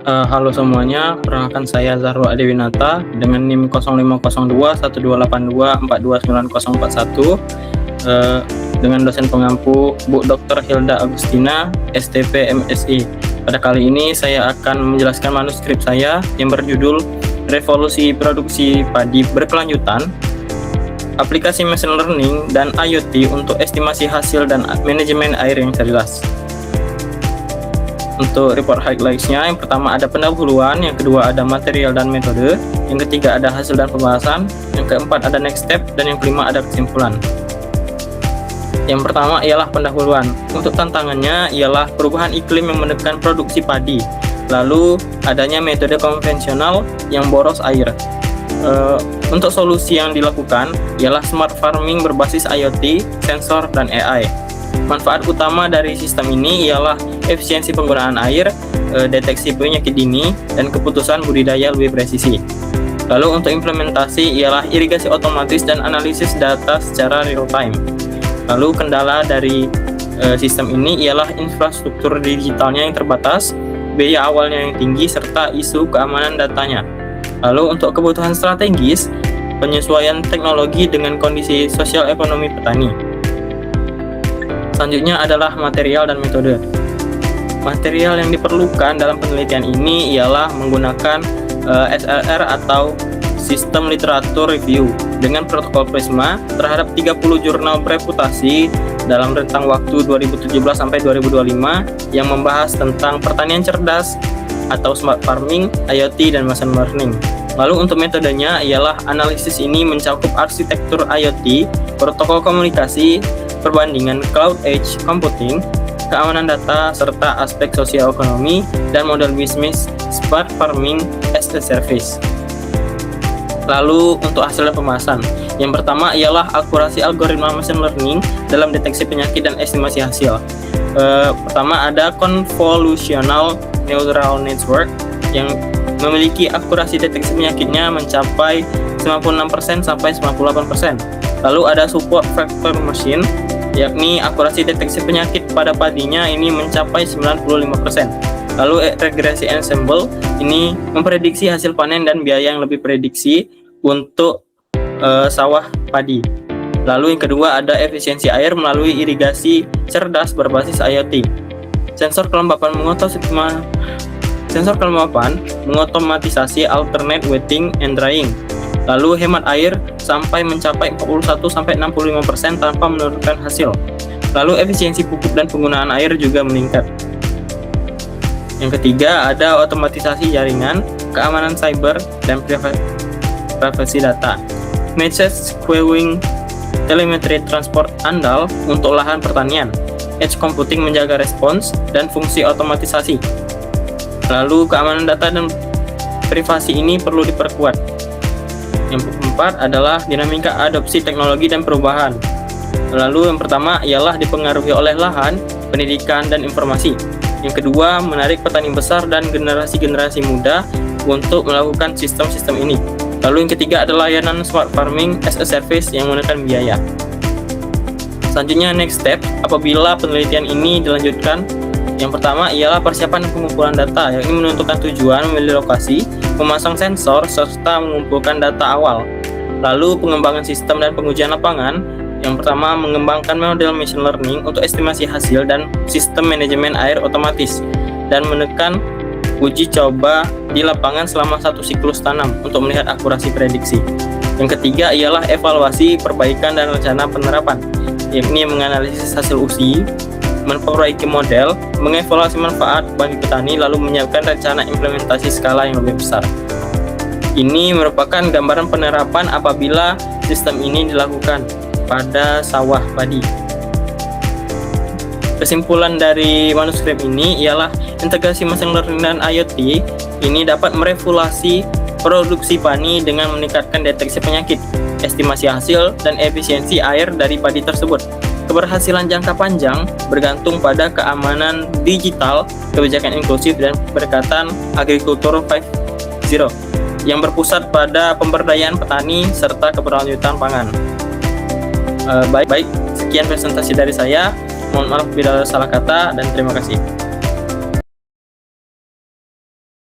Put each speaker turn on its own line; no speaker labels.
Halo semuanya, perkenalkan saya Zahrul Adewinata dengan NIM 0502 1282429041, dengan dosen pengampu Bu Dr. Hilda Agustina, STP MSI. Pada kali ini saya akan menjelaskan manuskrip saya yang berjudul Revolusi Produksi Padi Berkelanjutan, Aplikasi Machine Learning dan IoT untuk Estimasi Hasil dan Manajemen Air yang Cerdas. Untuk report highlights-nya, yang pertama ada pendahuluan, yang kedua ada material dan metode, yang ketiga ada hasil dan pembahasan, yang keempat ada next step, dan yang kelima ada kesimpulan. Yang pertama ialah pendahuluan. Untuk tantangannya ialah perubahan iklim yang menekan produksi padi, lalu adanya metode konvensional yang boros air. Untuk solusi yang dilakukan ialah smart farming berbasis IoT, sensor, dan AI. Manfaat utama dari sistem ini ialah efisiensi penggunaan air, deteksi penyakit dini, dan keputusan budidaya lebih presisi. Lalu untuk implementasi ialah irigasi otomatis dan analisis data secara real time. Lalu kendala dari sistem ini ialah infrastruktur digitalnya yang terbatas, biaya awalnya yang tinggi, serta isu keamanan datanya. Lalu untuk kebutuhan strategis, penyesuaian teknologi dengan kondisi sosial ekonomi petani. Selanjutnya adalah material dan metode. Material yang diperlukan dalam penelitian ini ialah menggunakan SLR atau Sistem Literatur Review dengan protokol Prisma terhadap 30 jurnal bereputasi dalam rentang waktu 2017 sampai 2025 yang membahas tentang pertanian cerdas atau smart farming, IoT, dan machine learning. Lalu untuk metodenya ialah analisis ini mencakup arsitektur IoT, protokol komunikasi, perbandingan cloud edge computing, keamanan data, serta aspek sosial ekonomi dan model bisnis smart farming as a service. Lalu untuk hasil dan pembahasan, yang pertama ialah akurasi algoritma machine learning dalam deteksi penyakit dan estimasi hasil. Pertama ada convolutional neural network yang memiliki akurasi deteksi penyakitnya mencapai 96% sampai 98%. Lalu ada support vector machine, yakni akurasi deteksi penyakit pada padinya ini mencapai 95%. Lalu regresi ensemble ini memprediksi hasil panen dan biaya yang lebih prediksi untuk sawah padi. Lalu yang kedua ada efisiensi air melalui irigasi cerdas berbasis IoT. Sensor kelembapan mengotomatisasi alternate wetting and drying. Lalu hemat air sampai mencapai 41-65% tanpa menurunkan hasil. Lalu efisiensi pupuk dan penggunaan air juga meningkat. Yang ketiga ada otomatisasi jaringan, keamanan cyber, dan privasi data. Message queuing, telemetri transport andal untuk lahan pertanian, edge computing menjaga respons, dan fungsi otomatisasi. Lalu keamanan data dan privasi ini perlu diperkuat. Yang keempat adalah dinamika adopsi teknologi dan perubahan. Lalu yang pertama ialah dipengaruhi oleh lahan, pendidikan, dan informasi. Yang kedua, menarik petani besar dan generasi-generasi muda untuk melakukan sistem-sistem ini. Lalu yang ketiga adalah layanan smart farming as a service yang menekan biaya. Selanjutnya next step, apabila penelitian ini dilanjutkan, yang pertama ialah persiapan pengumpulan data, yakni menentukan tujuan, memilih lokasi, memasang sensor, serta mengumpulkan data awal. Lalu pengembangan sistem dan pengujian lapangan. Yang pertama mengembangkan model machine learning untuk estimasi hasil dan sistem manajemen air otomatis, dan menekan uji coba di lapangan selama satu siklus tanam untuk melihat akurasi prediksi. Yang ketiga ialah evaluasi, perbaikan, dan rencana penerapan, yakni menganalisis hasil uji, memperbaiki model, mengevaluasi manfaat bagi petani, lalu menyiapkan rencana implementasi skala yang lebih besar. Ini merupakan gambaran penerapan apabila sistem ini dilakukan pada sawah padi. Kesimpulan dari manuskrip ini ialah integrasi machine learning dan IoT ini dapat merevolusi produksi padi dengan meningkatkan deteksi penyakit, estimasi hasil, dan efisiensi air dari padi tersebut. Keberhasilan jangka panjang bergantung pada keamanan digital, kebijakan inklusif, dan pendekatan agrikultur 5.0 yang berpusat pada pemberdayaan petani serta keberlanjutan pangan. Baik, sekian presentasi dari saya. Mohon maaf bila salah kata, dan terima kasih.